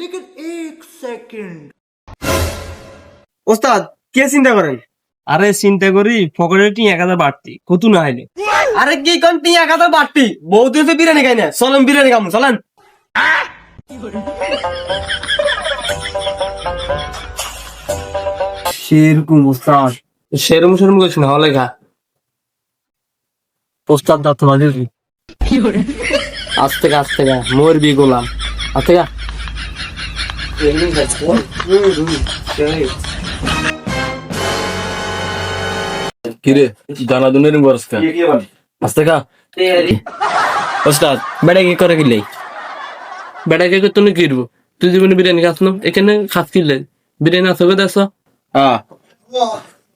लेकिन एक सेकंड ওস্তাদ কে চিন্তা করেন? আরে চিন্তা করি ফকরের 1000 বাড়তি কত না আইলে আরে কি কোন টিয়া কথা বাড়তি বউ দিয়েছে বিরিয়ানি খাই না, চলেন বিরিয়ানি খাবো চলেন। সেরকম ওস্তাদ, সেরম সেরম কিছু না হলে খা ওস্তাদ দাও তোমার দিদি। আস্তে খা মরবি গোলাম আস্তে খা কিরে জানাদুনের বরসকা আস্তে খা ওস্তাদ বেড়া কি করে গিলে বেড়া কে তুমি কি করবো তুই জীবনে বিরিয়ানি খাস না এখানে খাস কিলে বিরিয়ানি আছে কে দেখছ হ্যাঁ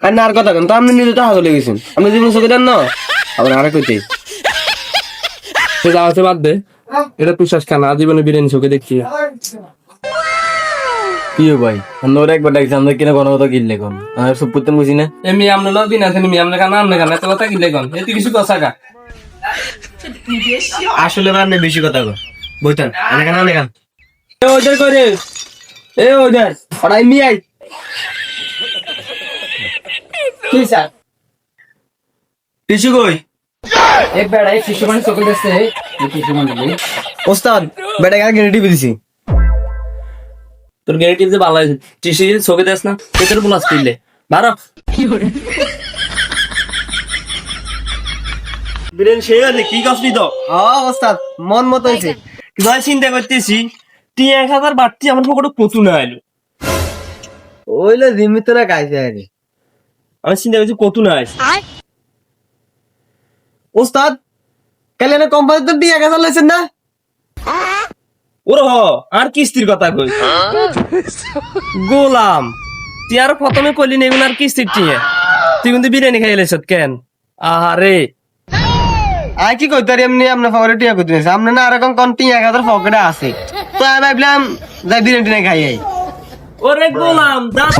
আর না আর কথা কেন তো আপনি নিজে টাকা চলে গেছেন, আপনি জীবন চোখে দেন না আবার আরে কইতে সে যাওয়াতে বাদ দে এটা বিশ্বাস খানা জীবনে বিরিয়ানি চোখে দেখছি কি ভাই আমরা একবার ডাকছি আমরা কিনা কোনো কথা কিনলে কোন আর সব পুতন বুঝি না এমনি আমরা লব দিন আছে নি আমরা কানা আমরা কানা এত কথা কিলে কোন এতে কিছু কথা কা আসলে আপনি বেশি কথা কো বইতেন এখানে এখানে এ ওদের করে এ ওদের পড়াই মি আই কি স্যার টিস্যু কই? এক বেড়া এক শিশু মানে চোখে দেখছে এই শিশু মানে ওস্তাদ বেটা গা গ্যারেন্টি দিছি। তোর গ্যারেন্টি যে ভালো আছে টিসি চোখে দেখ না পেটের প্লাস দিলে বারো বিরিয়ানি সেই আছে কি কাজলি তো? হ্যাঁ ওস্তাদ মন মতো হইছে। ভাই চিন্তা করতেছি 1000 বাড়তি আমার পকেটে কত না আইলো ওইলে জিম্মি তো না কাইছে আরে আমি চিন্তা করছি কত না আইছে ওস্তাদ কালে না কোম্পানি তো 2000 লইছেন না? ওরে হ আর কিস্তির কথা কই গোলাম তুই আর প্রথমে কইলি নেগুন আর কিস্তির টিয়ে তুই কিন্তু বিরিয়ানি খাই এলেছ কেন আরে আই কি কইতে এমনি আপনি ফকরে টিয়া কইতে সামনে না এরকম কোন 3000 পকেটে আছে তো আমি ভাবলাম যাই বিরিয়ানি খাই আই। ওরে গোলাম দাস